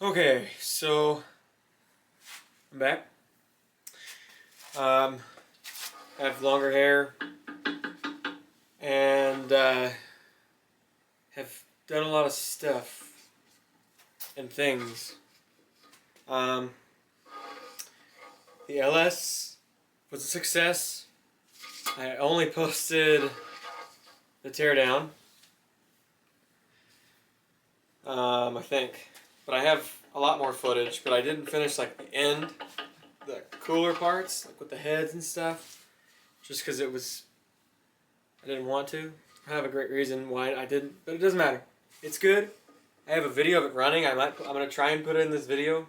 Okay, so I'm back. I have longer hair and have done a lot of stuff and things. The LS was a success. I only posted the teardown, I think, but I have a lot more footage, but I didn't finish like the end, the cooler parts, like with the heads and stuff, just because I didn't want to. I have a great reason why I didn't, but it doesn't matter. It's good. I have a video of it running. I'm gonna try and put it in this video.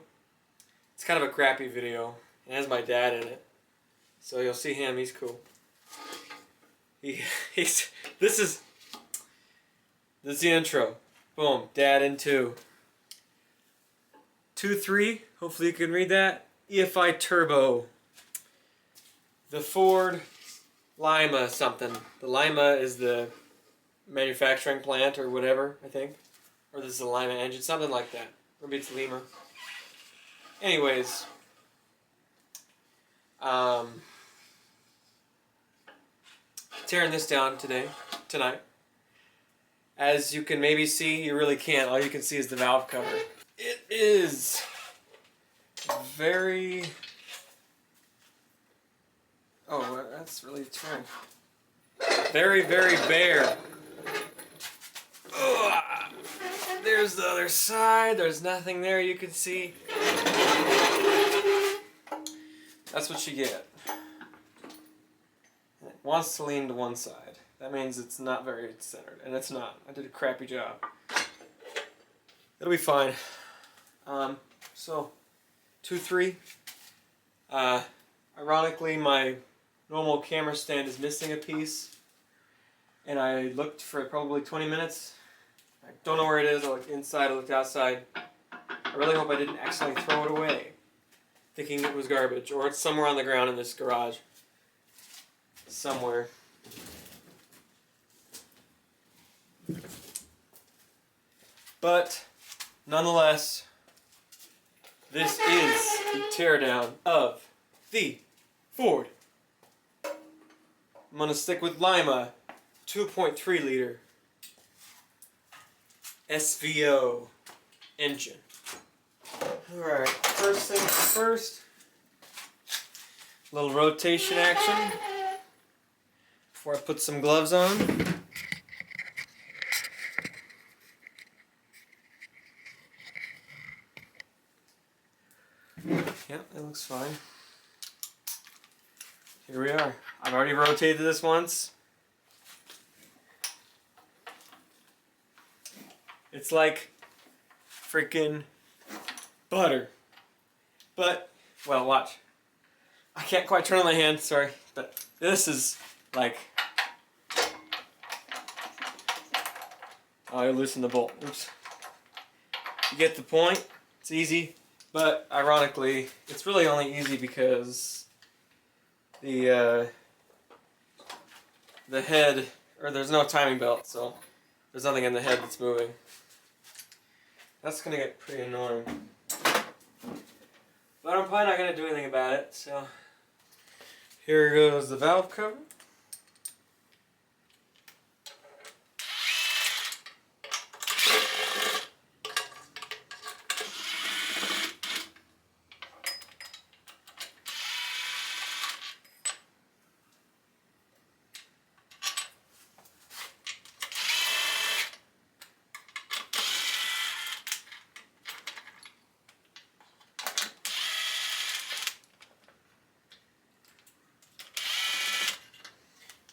It's kind of a crappy video. It has my dad in it, so you'll see him. He's cool. This is the intro. Boom. Dad in 2. 2.3. Hopefully you can read that. EFI Turbo. The Ford Lima something. The Lima is the manufacturing plant or whatever, I think. Or this is the Lima engine, something like that. Maybe it's Lima. Anyways. Tearing this down tonight. As you can maybe see, you really can't. All you can see is the valve cover. It is very... Oh, that's really turned. Very, very bare. Ugh. There's the other side. There's nothing there you can see. That's what you get. It wants to lean to one side. That means it's not very centered, and it's not. I did a crappy job. It'll be fine. So, 2.3. Ironically, my normal camera stand is missing a piece, and I looked for probably 20 minutes. I don't know where it is. I looked inside, I looked outside. I really hope I didn't accidentally throw it away, thinking it was garbage, or it's somewhere on the ground in this garage. Somewhere. But, nonetheless, this is the teardown of the Ford. I'm going to stick with Lima 2.3 liter SVO engine. Alright, first things first, little rotation action before I put some gloves on. Yep, it looks fine. Here we are. I've already rotated this once. It's like freaking butter. But, well, watch. I can't quite turn on my hand, sorry. But this is like... Oh, I loosened the bolt. Oops. You get the point. It's easy. But, ironically, it's really only easy because the head, or there's no timing belt, so there's nothing in the head that's moving. That's going to get pretty annoying. But I'm probably not going to do anything about it, so here goes the valve cover.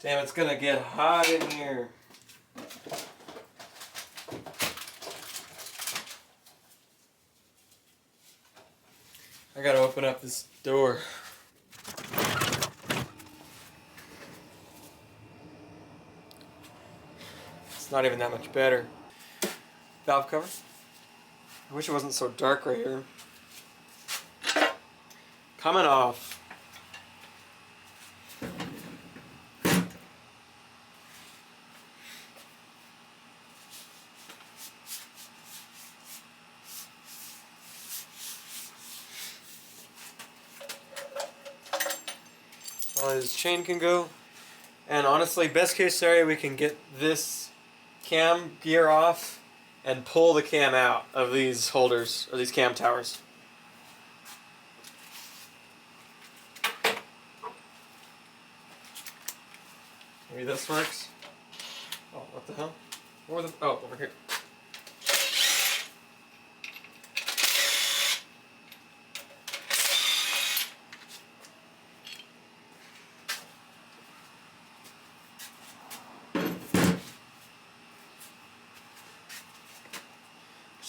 Damn, it's gonna get hot in here. I gotta open up this door. It's not even that much better. Valve cover. I wish it wasn't so dark right here. Coming off. far as chain can go. And honestly, best case scenario, we can get this cam gear off and pull the cam out of these holders, or these cam towers. Maybe this works. Oh, what the hell? Where the, oh, over here.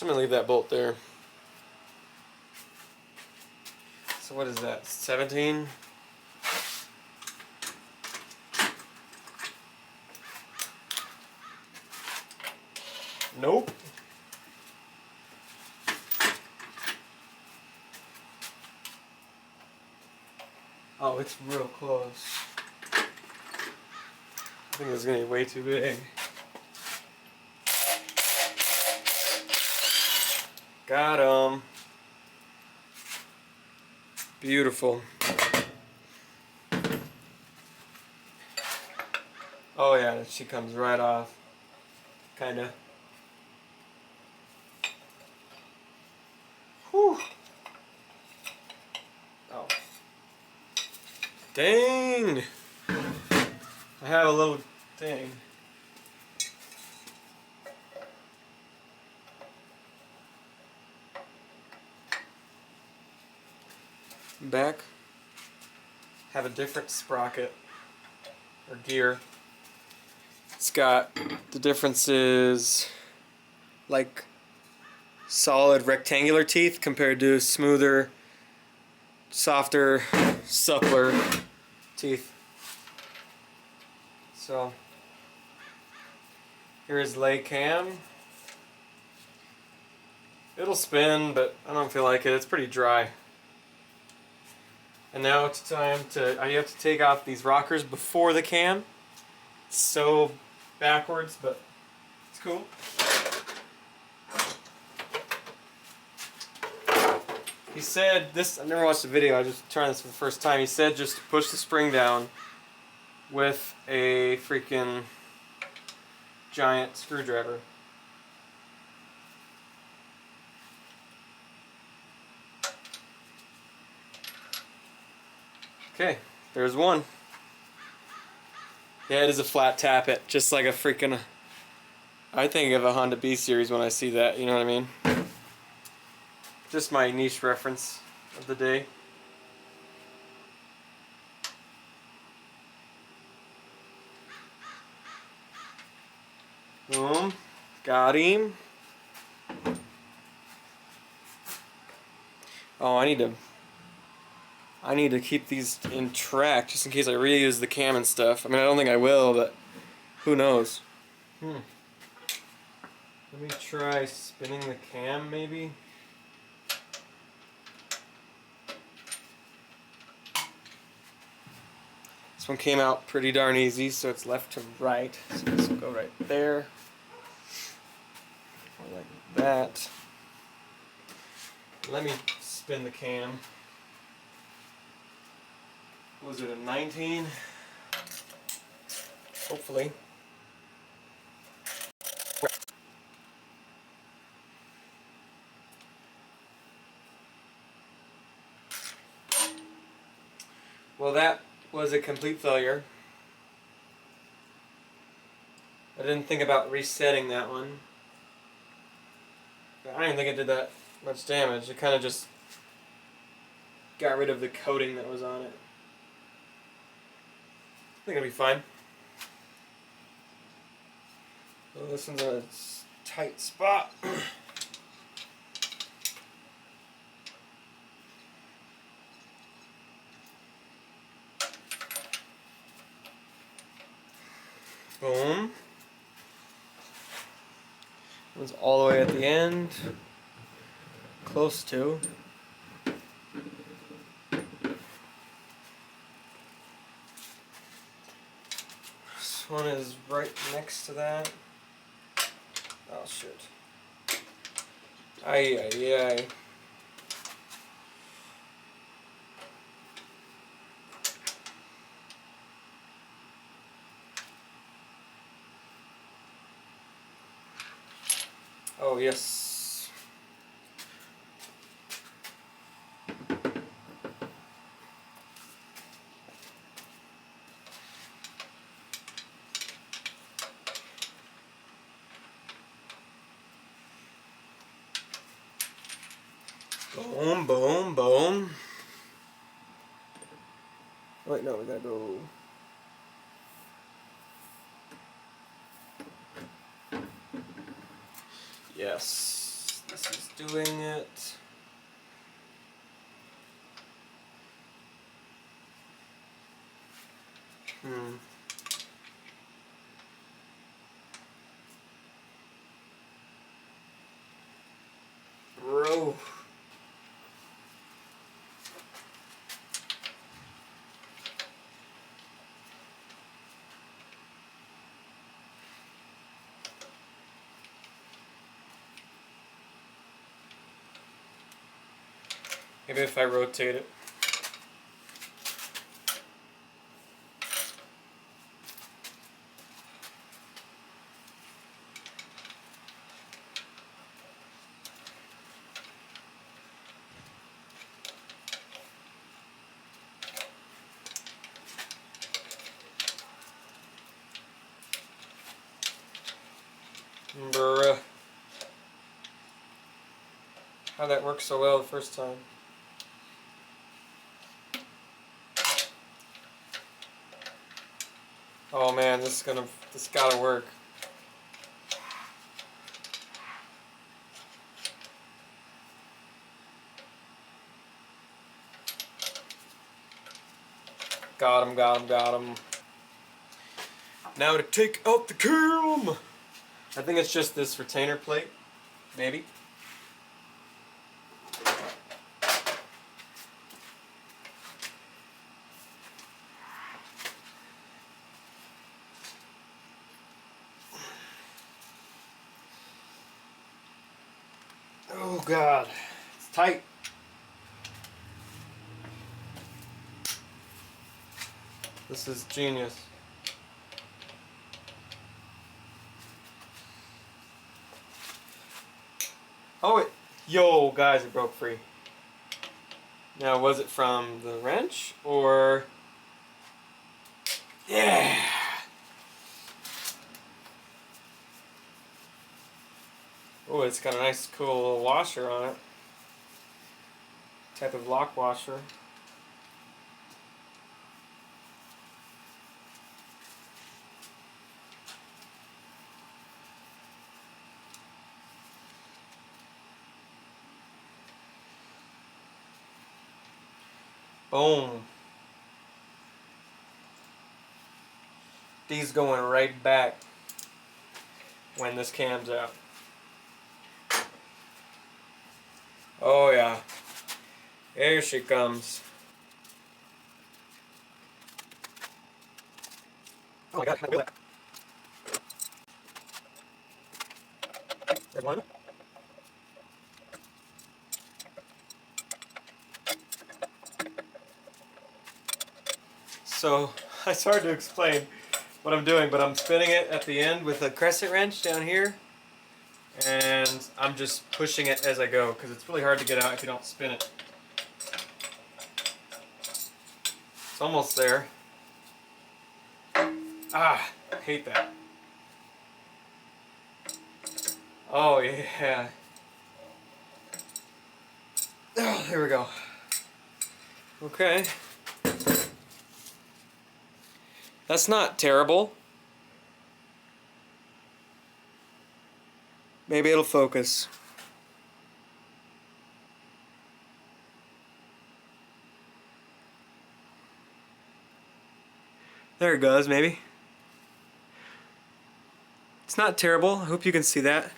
I'm gonna leave that bolt there. So what is that? 17? Nope. Oh, it's real close. I think it's gonna be way too big. Got him. Beautiful. Oh yeah, she comes right off. Kinda. Whew. Oh. Dang! I have a little thing. Back. Have a different sprocket or gear. It's got the differences like solid rectangular teeth compared to smoother, softer, suppler teeth. So here is lay cam. It'll spin, but I don't feel like it. It's pretty dry. And now it's time to, I have to take off these rockers before the cam. It's so backwards, but it's cool. He said this, I've never watched the video, I just trying this for the first time. He said just push the spring down with a freaking giant screwdriver. Okay, there's one. Yeah, it is a flat tappet, just like a freaking, I think of a Honda B series when I see that, you know what I mean? Just my niche reference of the day. Boom, got him. Oh, I need to keep these in track just in case I reuse the cam and stuff. I mean, I don't think I will, but who knows? Let me try spinning the cam, maybe. This one came out pretty darn easy, so it's left to right. So this will go right there. Or like that. Let me spin the cam. Was it a 19? Hopefully. Well, that was a complete failure. I didn't think about resetting that one. I don't even think it did that much damage. It kind of just got rid of the coating that was on it. I think it'll be fine. Well, this one's in a tight spot. Boom. One's all the way at the end. Close to. This one is right next to that. Oh shit. Ay, ay, ay. yes. Boom, boom, boom. Wait, no, we gotta go. Yes, this is doing it. Bro. Maybe if I rotate it. Bruh. How'd that work so well the first time? Oh man, this gotta work. Got him, got him, got him. Now to take out the cam! I think it's just this retainer plate, maybe. Oh god, it's tight. This is genius. Oh, yo, guys, it broke free. Now, was it from the wrench or? Yeah. Oh, it's got a nice, cool little washer on it. Type of lock washer. Boom. These going right back when this cam's out. Oh yeah. Here she comes. Oh my god, I feel that. There's one. So, it's hard to explain what I'm doing, but I'm spinning it at the end with a crescent wrench down here. And I'm just pushing it as I go, because it's really hard to get out if you don't spin it. It's almost there. Ah, I hate that. Oh yeah. Oh, there we go. Okay. That's not terrible. Maybe it'll focus. There it goes, maybe. It's not terrible. I hope you can see that.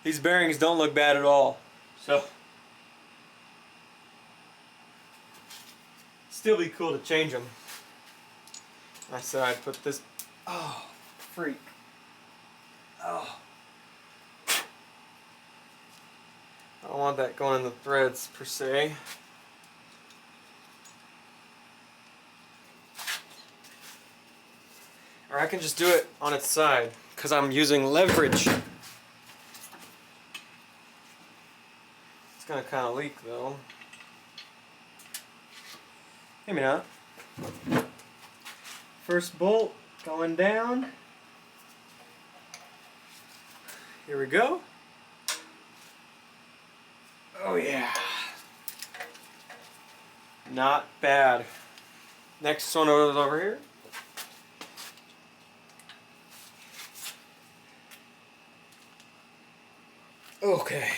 These bearings don't look bad at all. So, still be cool to change them. I said I'd put this. Oh, freak. Oh. I don't want that going in the threads per se. Or I can just do it on its side because I'm using leverage. gonna kind of leak though. Maybe not. First bolt going down. Here we go. Oh yeah. Not bad. Next one over here. Okay.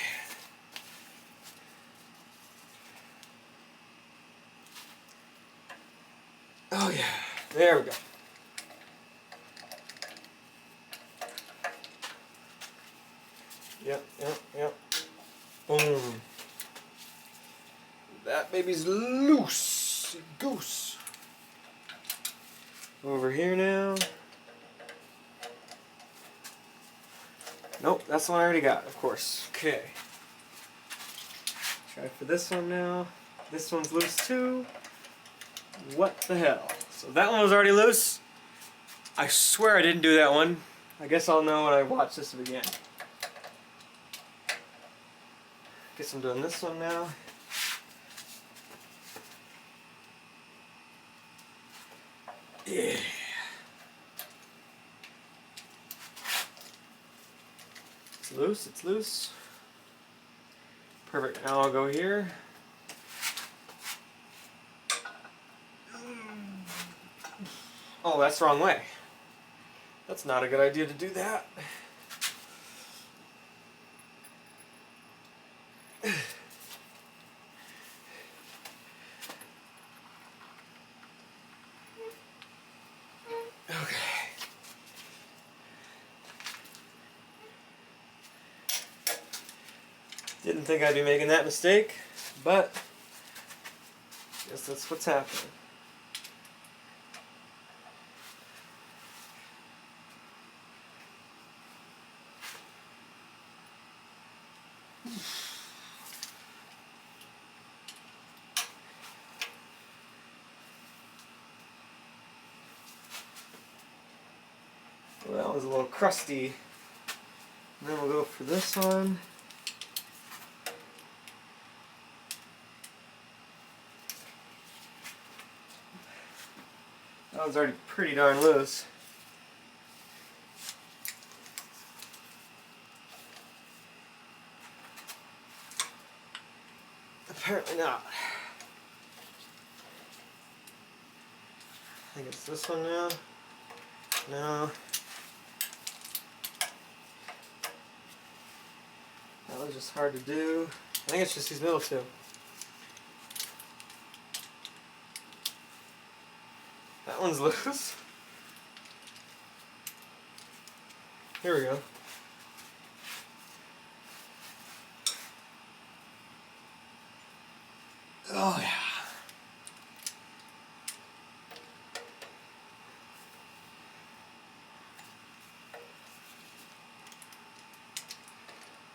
Oh yeah. There we go. Yep. Boom. That baby's loose. Goose. Over here now. Nope, that's the one I already got, of course. Okay. Try for this one now. This one's loose too. What the hell? So that one was already loose. I swear I didn't do that one. I guess I'll know when I watch this again. Guess I'm doing this one now. Yeah. It's loose, it's loose. Perfect, now I'll go here. Oh, that's the wrong way. That's not a good idea to do that. Okay. Didn't think I'd be making that mistake, but guess that's what's happening. Well, that was a little crusty. And then we'll go for this one. That one's already pretty darn loose. Apparently not. I think it's this one now. No. That was just hard to do. I think it's just these middle two. That one's loose. Here we go. Oh yeah.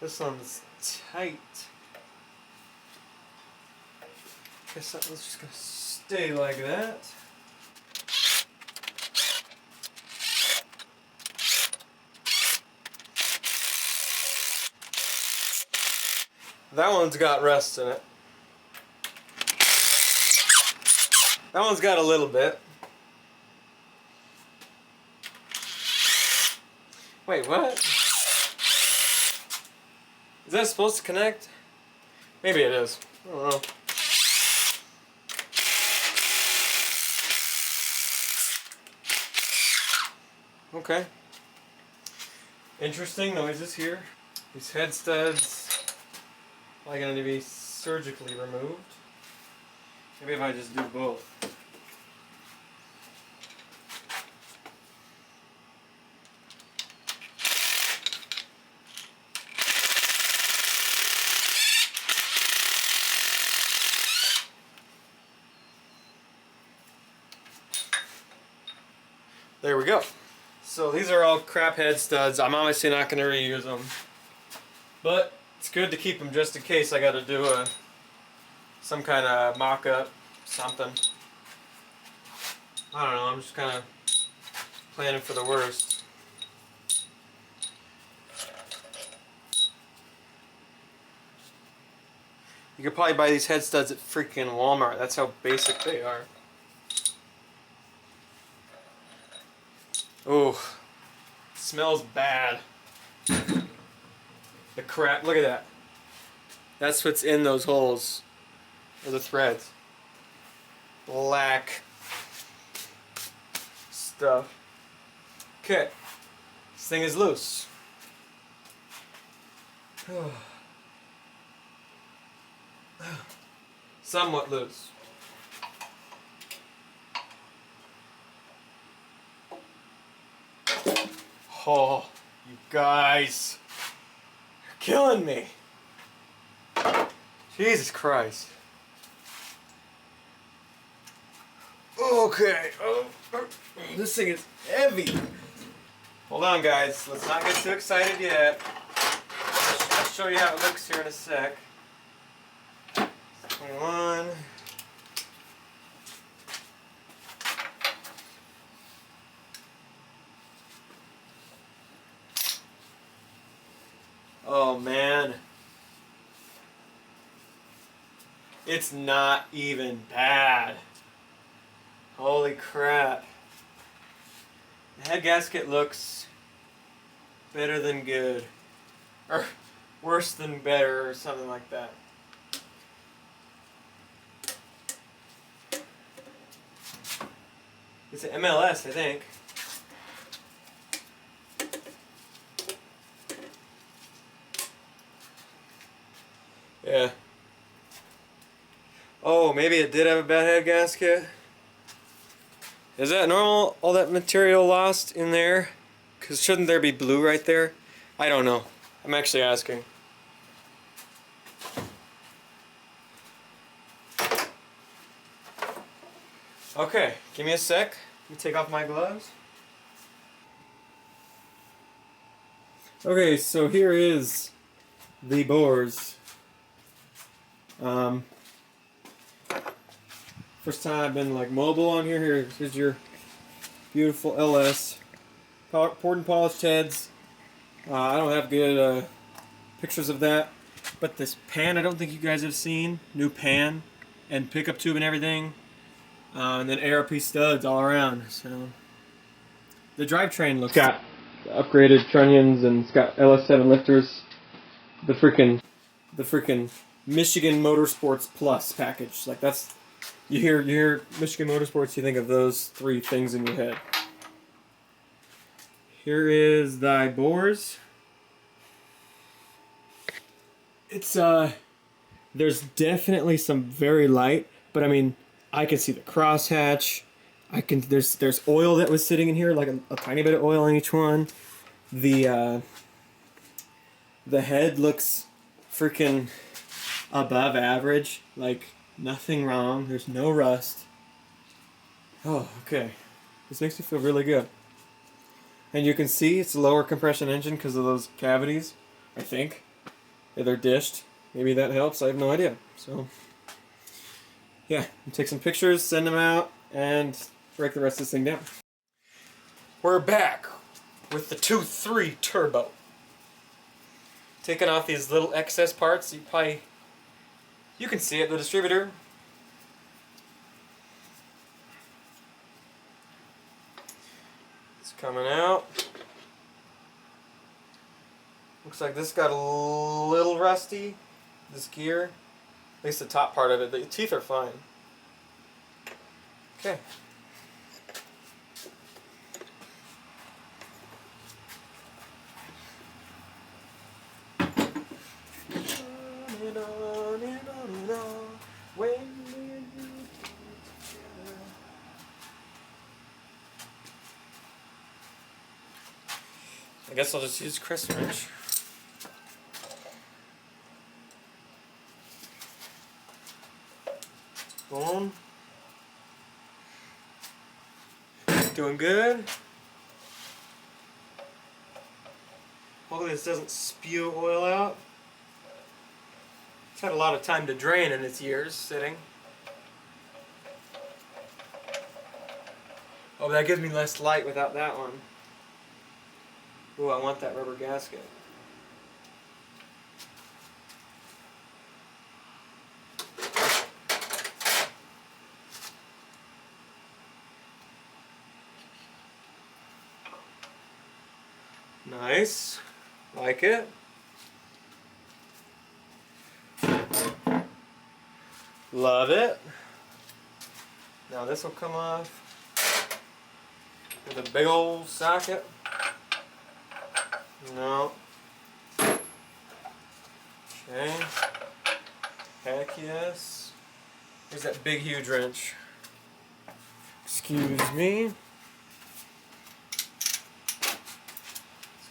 This one's tight. Guess that one's just gonna stay like that. That one's got rust in it. That one's got a little bit. Wait, what? Is that supposed to connect? Maybe it is. I don't know. Okay. Interesting noises here. These head studs are going to be surgically removed. Maybe if I just do both. There we go. So these are all crap head studs. I'm obviously not going to reuse them. But it's good to keep them just in case I got to do some kind of mock-up, something. I don't know, I'm just kind of planning for the worst. You could probably buy these head studs at freaking Walmart. That's how basic they are. Oh, smells bad. The crap, look at that. That's what's in those holes, or the threads. Black stuff. Okay, this thing is loose. Somewhat loose. Oh, you guys, you're killing me. Jesus Christ. Okay. Oh, this thing is heavy. Hold on, guys. Let's not get too excited yet. I'll show you how it looks here in a sec. 21. Oh man. It's not even bad. Holy crap. The head gasket looks better than good. Or worse than better, or something like that. It's an MLS, I think. Yeah. Oh, maybe it did have a bad head gasket. Is that normal, all that material lost in there? Because shouldn't there be blue right there? I don't know. I'm actually asking. Okay, give me a sec. Let me take off my gloves. Okay, so here is the bores. First time I've been like mobile on here. Here's your beautiful LS. Poured and polished heads. I don't have good pictures of that, but this pan I don't think you guys have seen. New pan and pickup tube and everything. And then ARP studs all around. So the drivetrain looks got upgraded trunnions and it's got LS7 lifters. The freaking Michigan Motorsports Plus package. Like that's you hear Michigan Motorsports, you think of those three things in your head. Here is thy bores. It's there's definitely some very light, but I mean I can see the crosshatch. There's oil that was sitting in here, like a tiny bit of oil in each one. The head looks freaking above average, like nothing wrong. There's no rust. Oh, okay. This makes me feel really good. And you can see it's a lower compression engine because of those cavities, I think. Yeah, they're dished. Maybe that helps. I have no idea. So, yeah, take some pictures, send them out, and break the rest of this thing down. We're back with the 2.3 turbo. Taking off these little excess parts. You can see it, the distributor. It's coming out. Looks like this got a little rusty, this gear. At least the top part of it. The teeth are fine. Okay. I guess I'll just use Chris wrench. Boom. Doing good. Hopefully this doesn't spew oil out. It's had a lot of time to drain in its years sitting. Oh, but that gives me less light without that one. Ooh, I want that rubber gasket. Nice. Like it. Love it. Now this will come off with a big old socket. No. Okay. Heck yes. Here's that big huge wrench. Excuse me. This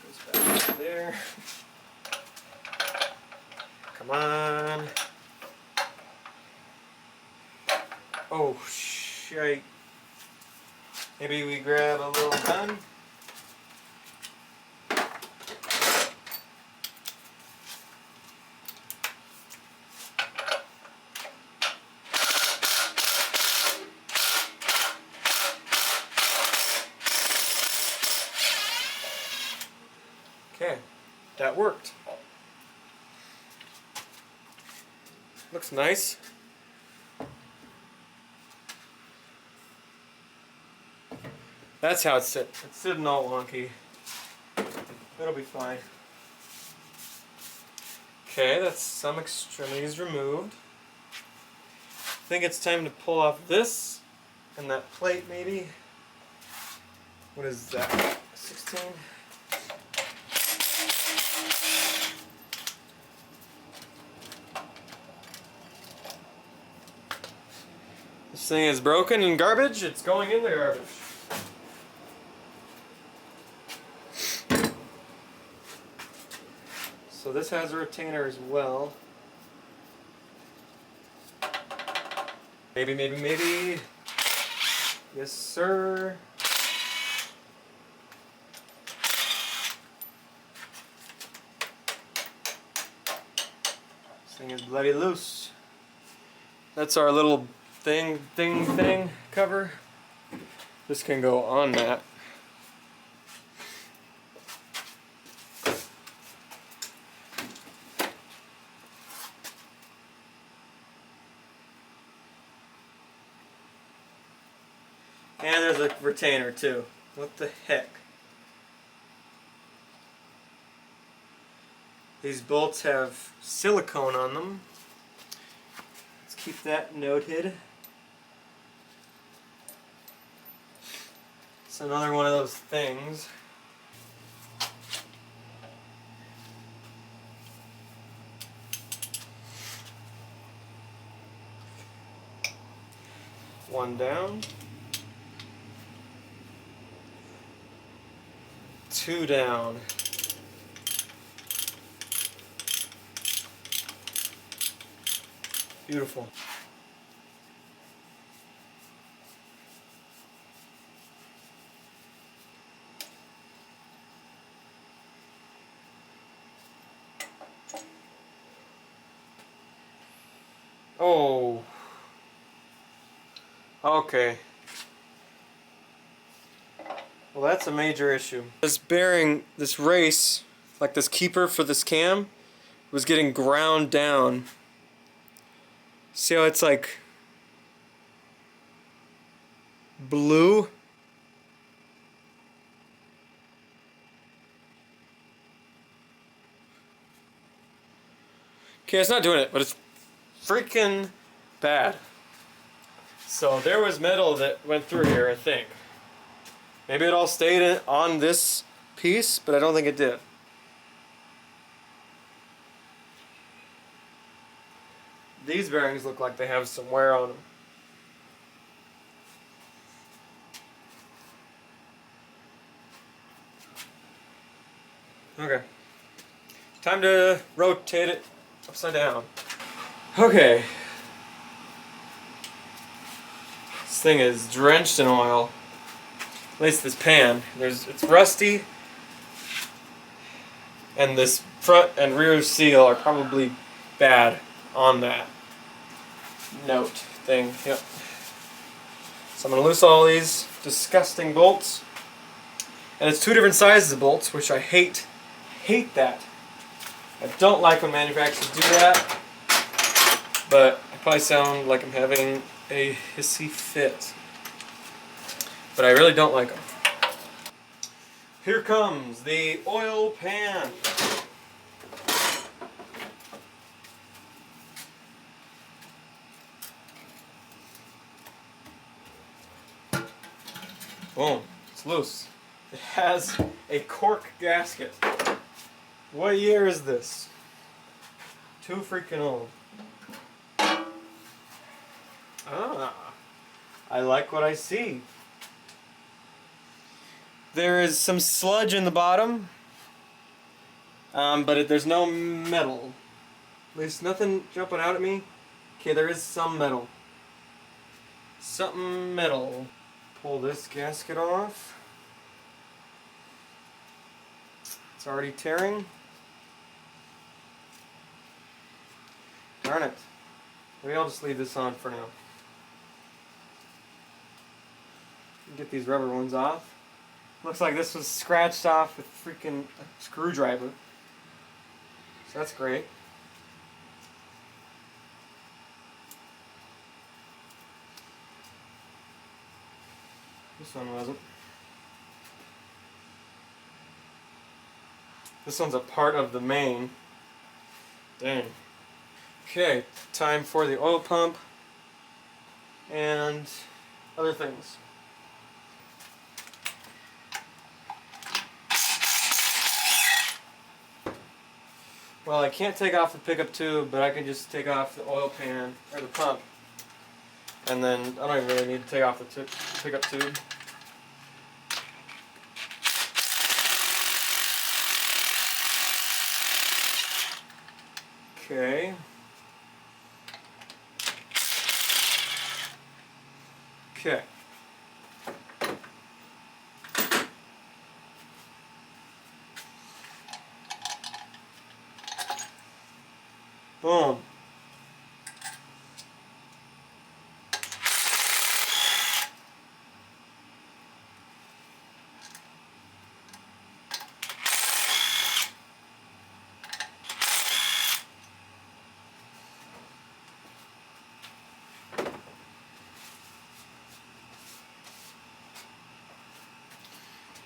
goes back up there. Come on. Oh shite. Maybe we grab a little gun. Okay, that worked. Looks nice. That's how it's sitting. It's sitting all wonky. It'll be fine. Okay, that's some extremities removed. I think it's time to pull off this and that plate maybe. What is that? 16? This thing is broken and garbage. It's going in the garbage. So this has a retainer as well. Maybe, maybe, maybe. Yes, sir. This thing is bloody loose. That's our little thing cover. This can go on that. And there's a retainer too. What the heck? These bolts have silicone on them. Let's keep that noted. It's another one of those things. One down. Two down. Beautiful. Oh. Okay. Well, that's a major issue. This bearing, this race, like this keeper for this cam, was getting ground down. See how it's like blue? Okay, it's not doing it, but it's freaking bad. So there was metal that went through here, I think. Maybe it all stayed on this piece, but I don't think it did. These bearings look like they have some wear on them. Okay. Time to rotate it upside down. Okay. This thing is drenched in oil. At least this pan. It's rusty. And this front and rear seal are probably bad on that note thing. Yep. So I'm going to loose all these disgusting bolts. And it's two different sizes of bolts, which I hate. Hate that. I don't like when manufacturers do that. But I probably sound like I'm having a hissy fit. But I really don't like them. Here comes the oil pan. Boom, it's loose. It has a cork gasket. What year is this? Too freaking old. Ah, I like what I see. There is some sludge in the bottom, but there's no metal. There's nothing jumping out at me. Okay, there is some metal. Something metal. Pull this gasket off. It's already tearing. Darn it. Maybe I'll just leave this on for now. Get these rubber ones off. Looks like this was scratched off with freaking a screwdriver. So that's great. This one wasn't. This one's a part of the main. Dang. Okay, time for the oil pump and other things. Well, I can't take off the pickup tube, but I can just take off the oil pan or the pump. And then I don't even really need to take off the pickup tube. Okay. Okay. Boom.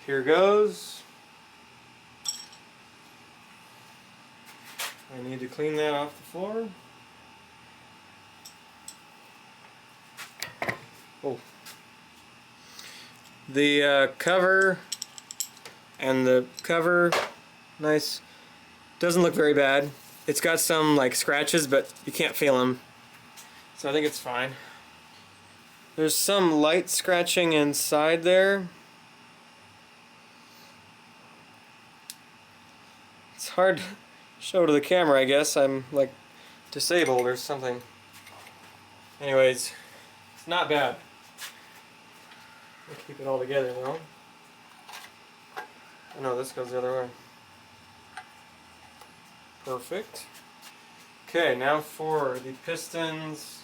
Here goes. I need to clean that off the floor. Oh. The cover and the cover, nice. Doesn't look very bad. It's got some like scratches, but you can't feel them. So I think it's fine. There's some light scratching inside there. It's hard to show to the camera, I guess. I'm like disabled or something. Anyways, it's not bad. I'll keep it all together though. Oh no, this goes the other way. Perfect. Okay, now for the pistons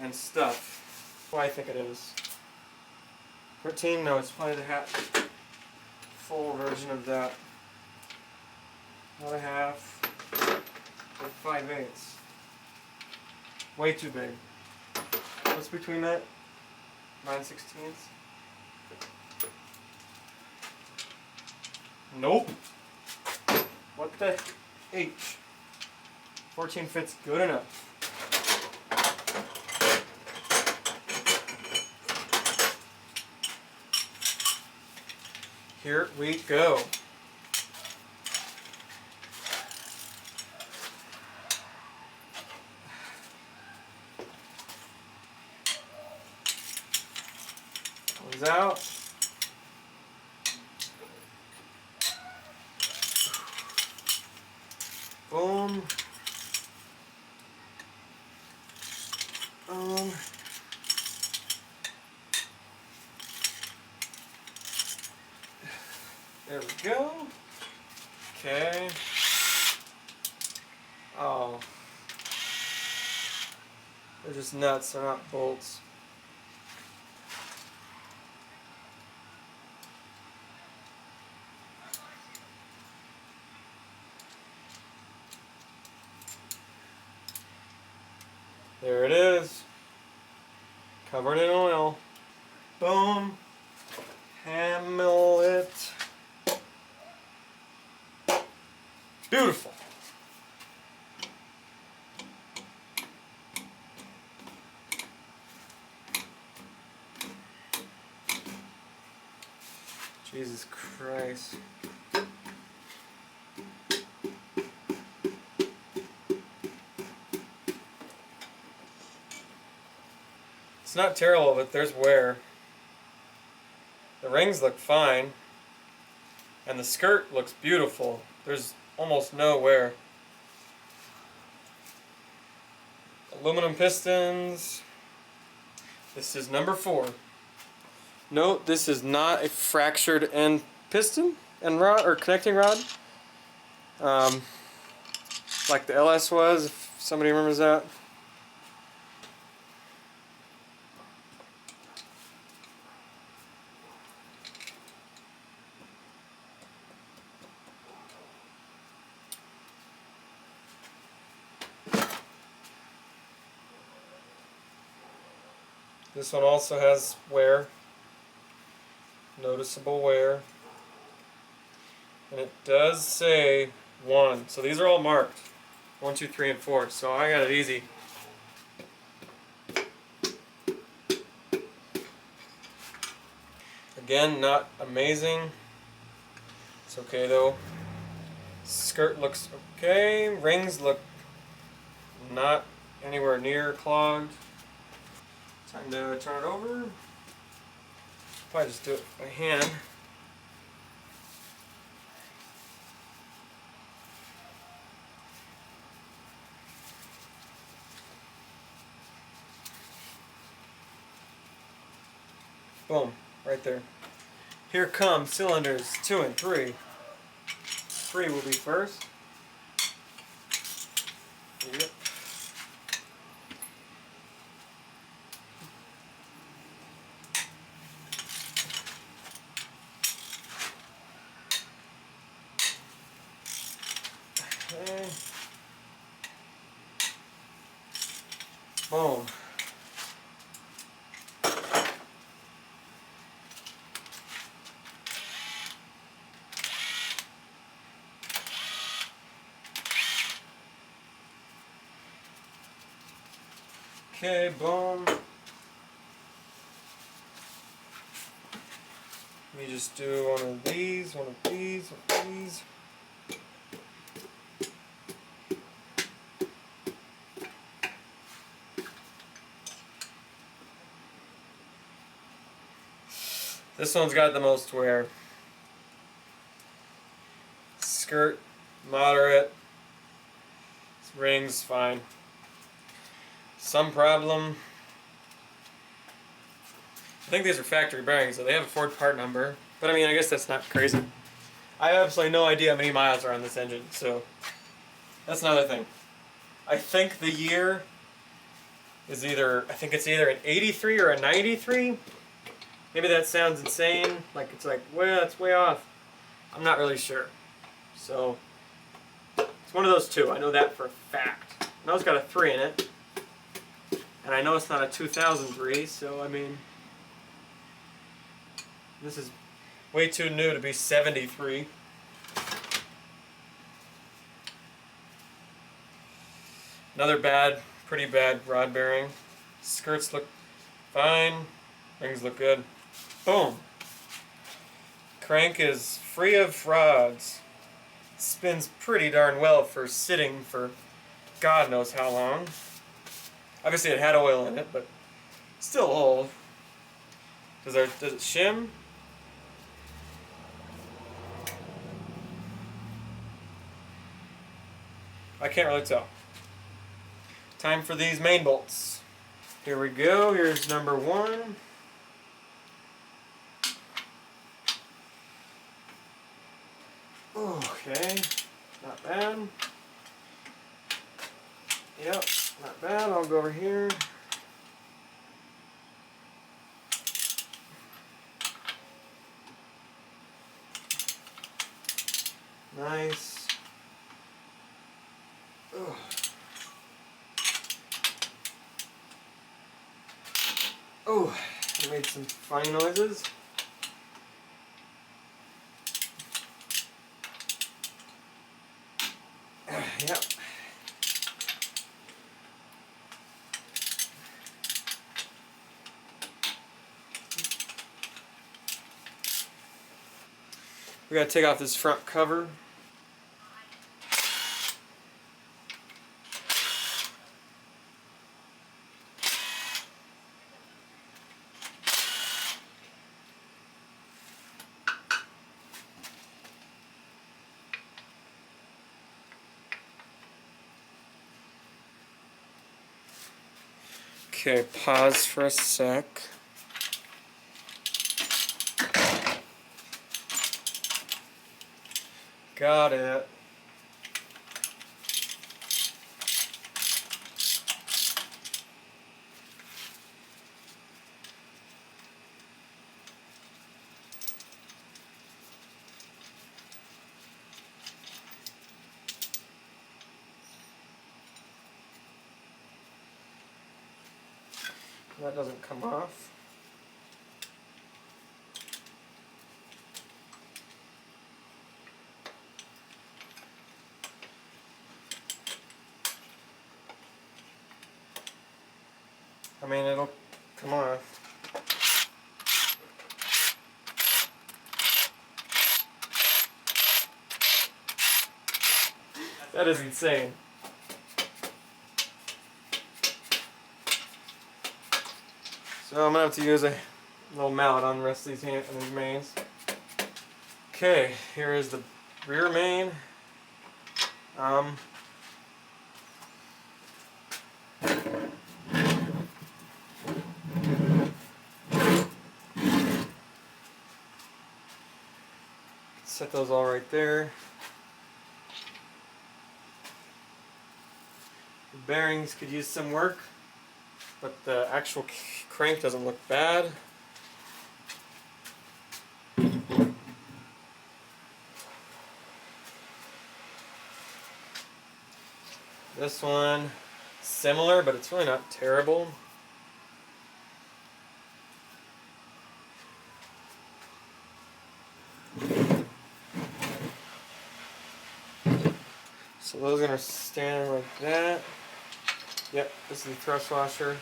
and stuff. What I think it is. 13? No, it's probably the full version of that. Not a half, but 5/8. Way too big. What's between that? 9/16? Nope. What the H? 14 fits good enough. Here we go. Comes out. Boom. There we go. Okay. Oh. They're just nuts, they're not bolts. There it is. Covered in oil. Boom. Hammer it. Beautiful. Jesus Christ. It's not terrible, but there's wear. The rings look fine. And the skirt looks beautiful. There's almost no wear. Aluminum pistons. This is number 4. Note, this is not a fractured end piston and rod or connecting rod, like the LS was. If somebody remembers that. This one also has wear. Noticeable wear. And it does say 1. So these are all marked. 1, 2, 3, and 4. So I got it easy. Again, not amazing. It's okay though. Skirt looks okay. Rings look not anywhere near clogged. Time to turn it over. Probably just do it by hand. Boom, right there. Here come cylinders 2 and 3. 3 will be first. Yep. Okay. Boom. Okay, boom. Let me just do one of these, one of these, one of these. This one's got the most wear. Skirt, moderate. Rings, fine. Some problem. I think these are factory bearings, so they have a Ford part number. But I mean, I guess that's not crazy. I have absolutely no idea how many miles are on this engine, so that's another thing. I think the year is either, I think it's either an 83 or a 93. Maybe that sounds insane, like it's like, well, it's way off. I'm not really sure. So, it's one of those two. I know that for a fact. I know it's got a 3 in it. And I know it's not a 2003, so I mean, this is way too new to be 73. Another bad, pretty bad rod bearing. Skirts look fine. Rings look good. Boom. Crank is free of rods. Spins pretty darn well for sitting for God knows how long. Obviously it had oil in it, but still old. Does it shim? I can't really tell. Time for these main bolts. Here we go. Here's number 1. Okay, not bad. Yep, not bad. I'll go over here. Nice. Ugh. Oh, I made some funny noises. We gotta take off this front cover. Okay, pause for a sec. Got it. That doesn't come off. I mean, it'll come off. That is insane. So I'm gonna have to use a little mallet on the rest of these mains. Okay, here is the rear main. Set those all right there. The bearings could use some work, but the actual crank doesn't look bad. This one, similar, but it's really not terrible. So those are gonna stand like that. Yep, this is the thrust washer.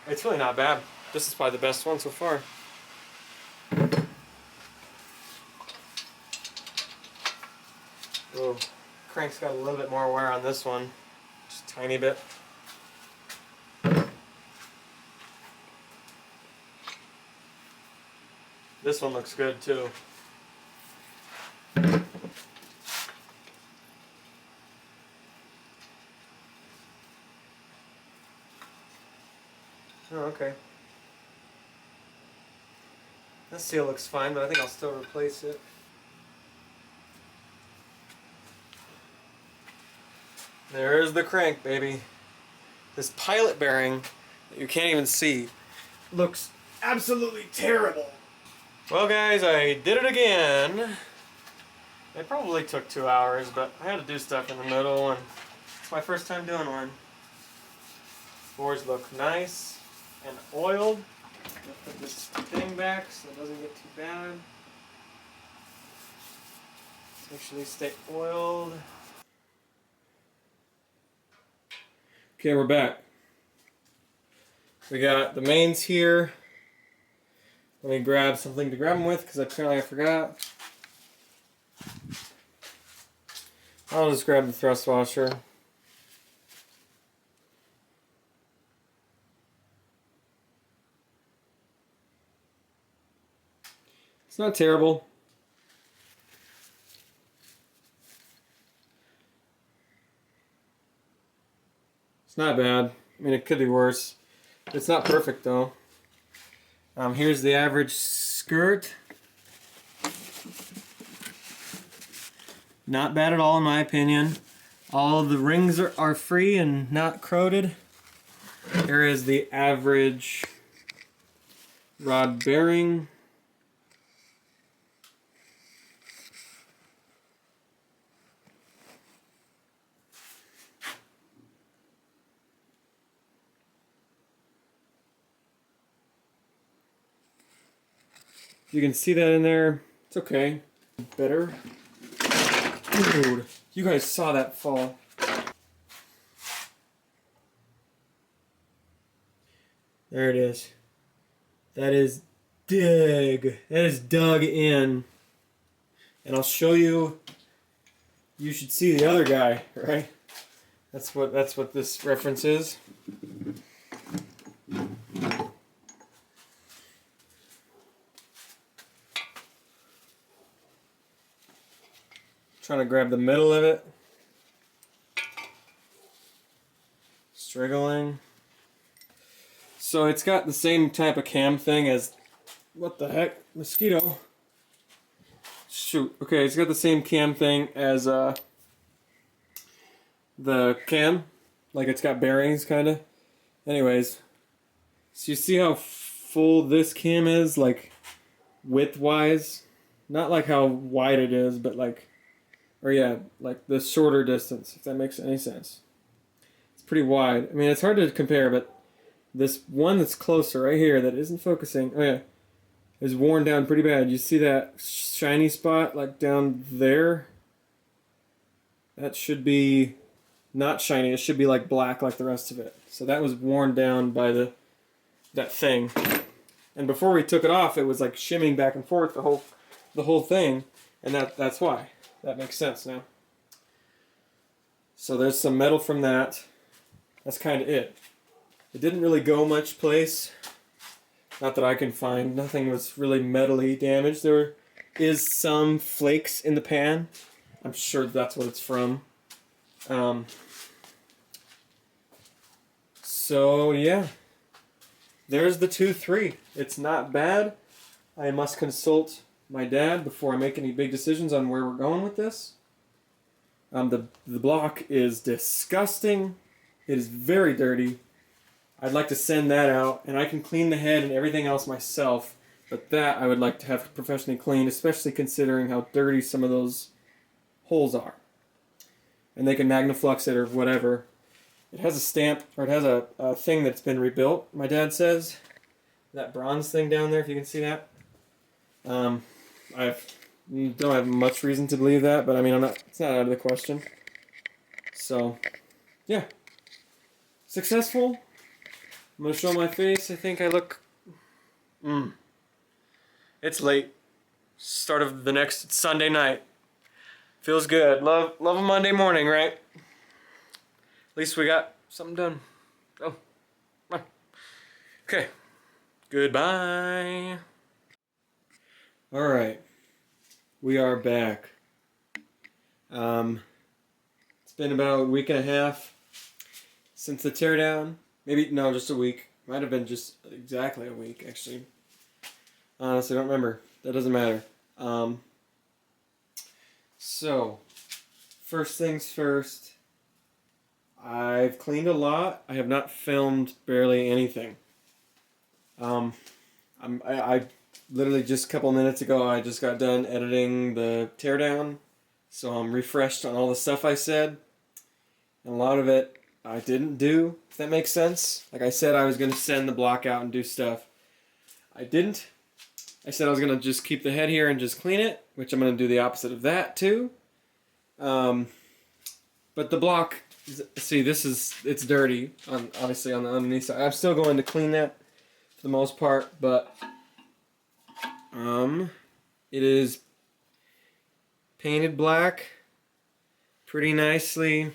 It's really not bad. This is probably the best one so far. Oh, crank's got a little bit more wear on this one, just a tiny bit. This one looks good too. Oh, okay. This seal looks fine, but I think I'll still replace it. There's the crank, baby. This pilot bearing that you can't even see looks absolutely terrible. Well guys, I did it again. It probably took 2 hours, but I had to do stuff in the middle, and it's my first time doing one. Boards look nice and oiled. I'll put this thing back so it doesn't get too bad. Let's make sure they stay oiled. Okay, we're back. We got the mains here. Let me grab something to grab them with because apparently I forgot. I'll just grab the thrust washer. It's not terrible. It's not bad. I mean, it could be worse. It's not perfect though. Here's the average skirt. Not bad at all in my opinion. All of the rings are free and not corroded. Here is the average rod bearing. You can see that in there. It's okay. Better. Dude, you guys saw that fall. There it is. That is dig. That is dug in. And I'll show you. You should see the other guy, right? That's what this reference is. Trying to grab the middle of it. Struggling. So it's got the same type of cam thing as, what the heck, mosquito. Shoot, okay, it's got the same cam thing as the cam, like it's got bearings kind of. Anyways, so you see how full this cam is, like width wise, not like how wide it is, but like, or yeah, like the shorter distance, if that makes any sense. It's pretty wide. I mean, it's hard to compare, but this one that's closer right here that isn't focusing, oh yeah, is worn down pretty bad. You see that shiny spot like down there? That should be not shiny. It should be like black like the rest of it. So that was worn down by that thing. And before we took it off, it was like shimming back and forth the whole thing, and that's why. That makes sense now. So there's some metal from that. That's kind of it. It didn't really go much place. Not that I can find. Nothing was really metally damaged. There is some flakes in the pan. I'm sure that's what it's from. So yeah, there's the 2-3. It's not bad. I must consult my dad before I make any big decisions on where we're going with this. The block is disgusting. It is very dirty. I'd like to send that out, and I can clean the head and everything else myself, but that I would like to have professionally cleaned, especially considering how dirty some of those holes are. And they can magnaflux it or whatever. It has a stamp, or it has a thing that's been rebuilt, my dad says. That bronze thing down there, if you can see that. I don't have much reason to believe that, but I mean, it's not out of the question. So, yeah. Successful. I'm going to show my face. I think I look... It's late. Start of the next Sunday night. Feels good. Love a Monday morning, right? At least we got something done. Oh. Okay. Goodbye. Alright. We are back. It's been about a week and a half since the teardown. Maybe, no, just a week. Might have been just exactly a week, actually. Honestly, I don't remember. That doesn't matter. So, first things first. I've cleaned a lot. I have not filmed barely anything. I literally just a couple minutes ago, I just got done editing the teardown. So I'm refreshed on all the stuff I said. And a lot of it I didn't do, if that makes sense. Like I said, I was going to send the block out and do stuff. I didn't. I said I was going to just keep the head here and just clean it, which I'm going to do the opposite of that too. But the block, see, it's dirty, obviously on the underneath side. I'm still going to clean that for the most part, but it is painted black pretty nicely.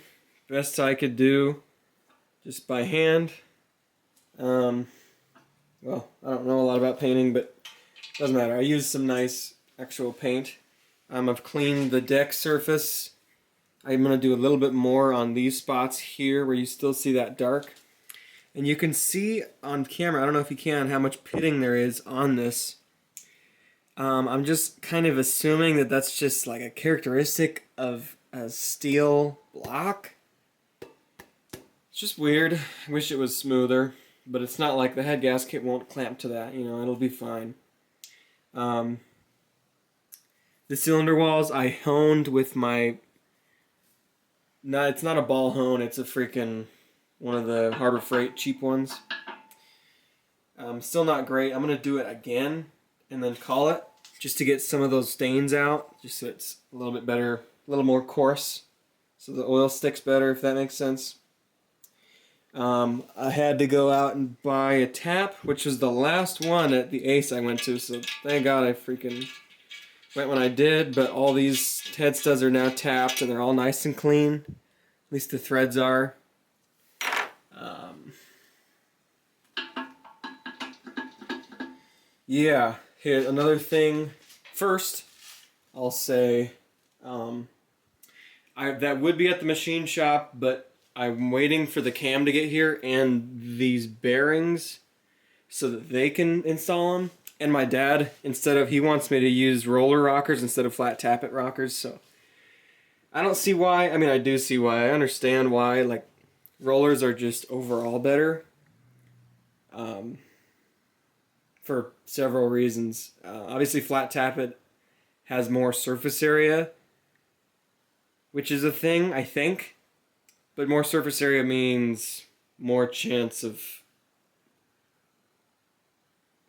Best I could do, just by hand. Well, I don't know a lot about painting, but it doesn't matter. I used some nice actual paint. I've cleaned the deck surface. I'm going to do a little bit more on these spots here where you still see that dark. And you can see on camera, I don't know if you can, how much pitting there is on this. I'm just kind of assuming that that's just like a characteristic of a steel block. It's just weird. I wish it was smoother, but it's not like the head gasket won't clamp to that. You know, it'll be fine. The cylinder walls I honed with my... No, it's not a ball hone. It's a freaking one of the Harbor Freight cheap ones. Still not great. I'm going to do it again and then call it just to get some of those stains out, just so it's a little bit better, a little more coarse, so the oil sticks better, if that makes sense. I had to go out and buy a tap, which was the last one at the Ace I went to, so thank God I freaking went when I did, but all these head studs are now tapped and they're all nice and clean. At least the threads are. Yeah, here, another thing. First, I'll say, that would be at the machine shop, but I'm waiting for the cam to get here and these bearings so that they can install them. And my dad, he wants me to use roller rockers instead of flat tappet rockers, so I don't see why. I mean, I do see why. I understand why. Like, rollers are just overall better. For several reasons. Obviously, flat tappet has more surface area, which is a thing, I think. But more surface area means more chance of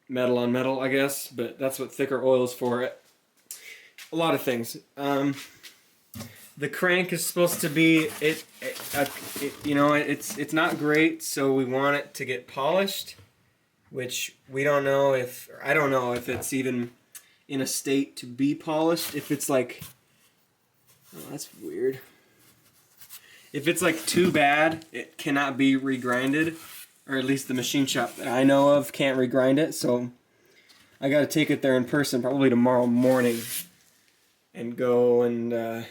metal on metal, I guess. But that's what thicker oil is for. A lot of things. The crank is supposed to be it's not great, so we want it to get polished, which we don't know if, or I don't know if it's even in a state to be polished. If it's like, oh, that's weird. If it's like too bad, it cannot be regrinded, or at least the machine shop that I know of can't regrind it. So I got to take it there in person probably tomorrow morning and go and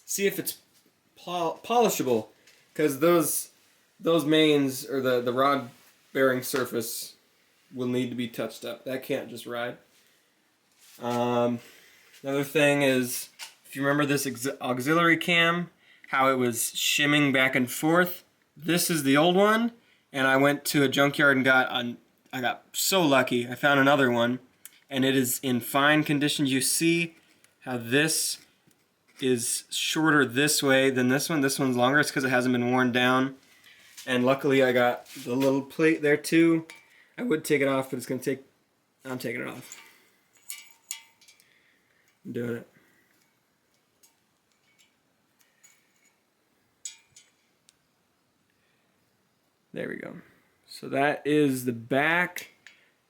see if it's polishable, because those mains, or the rod bearing surface, will need to be touched up. That can't just ride. Another thing is, if you remember this auxiliary cam, how it was shimming back and forth, this is the old one, and I went to a junkyard and I got so lucky. I found another one, and it is in fine condition. You see how this is shorter this way than this one. This one's longer. It's because it hasn't been worn down. And luckily I got the little plate there too. I would take it off, but it's going to take... I'm taking it off. I'm doing it. There we go. So that is the back.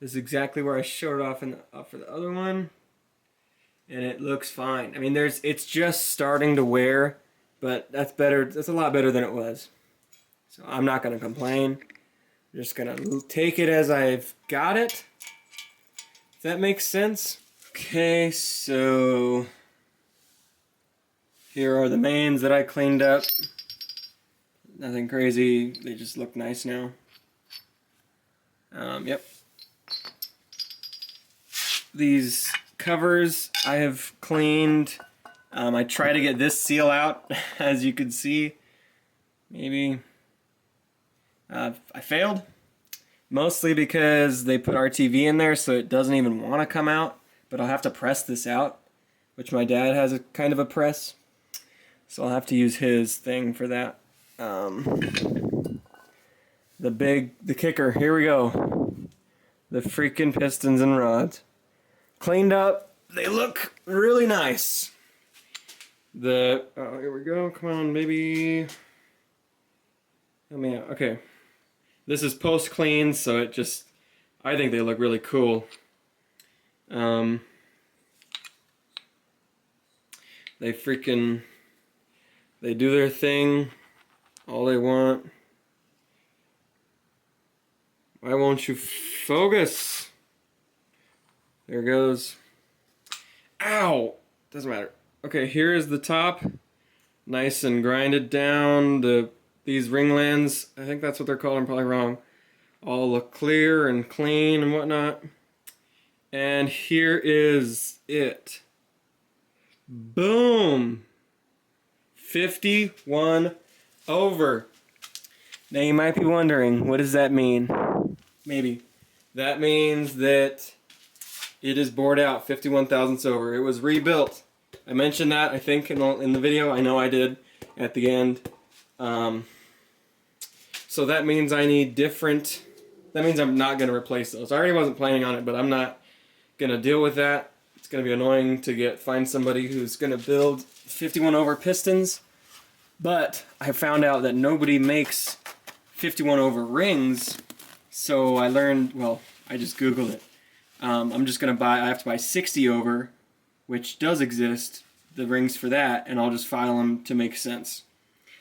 This is exactly where I showed it off for the other one. And it looks fine. I mean, it's just starting to wear, but that's better. That's a lot better than it was. So I'm not going to complain. I'm just going to take it as I've got it. If that makes sense. Okay, so here are the mains that I cleaned up. Nothing crazy. They just look nice now. Yep. These covers I have cleaned. I try to get this seal out, as you can see. Maybe. I failed, mostly because they put RTV in there, so it doesn't even want to come out, but I'll have to press this out, which my dad has a kind of a press, so I'll have to use his thing for that. The kicker, here we go. The freaking pistons and rods. Cleaned up, they look really nice. Oh, here we go, come on, maybe. Help me out, okay. This is post-clean, so it just, I think they look really cool. They do their thing, all they want. Why won't you focus? There it goes. Ow! Doesn't matter. Okay, here is the top. Nice and grinded down. These ringlands, I think that's what they're called, I'm probably wrong, all look clear and clean and whatnot. And here is it. Boom! 51 over. Now you might be wondering, what does that mean? Maybe. That means that it is bored out 51 thousandths over. It was rebuilt. I mentioned that, I think, in the video. I know I did at the end. So that means I need different, that means I'm not going to replace those. I already wasn't planning on it, but I'm not going to deal with that. It's going to be annoying to find somebody who's going to build 51 over pistons. But I found out that nobody makes 51 over rings, so I learned, well, I just Googled it. I'm just going to buy, I have to buy 60 over, which does exist, the rings for that, and I'll just file them to make sense.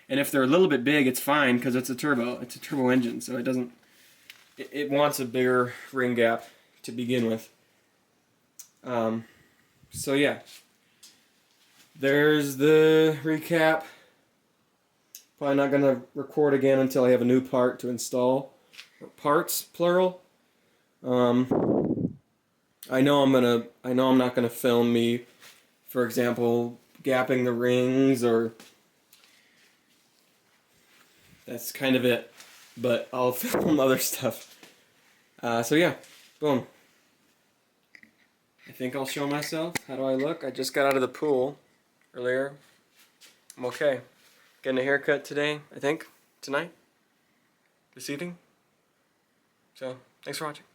And if they're a little bit big, it's fine, because it's a turbo engine, so it doesn't, it wants a bigger ring gap to begin with. So yeah, there's the recap. Probably not going to record again until I have a new part to install. Parts, plural. I know I'm not gonna film me, for example, gapping the rings, or that's kind of it. But I'll film other stuff. So yeah, boom. I think I'll show myself. How do I look? I just got out of the pool earlier. I'm okay. Getting a haircut today, I think. Tonight. This evening. So, thanks for watching.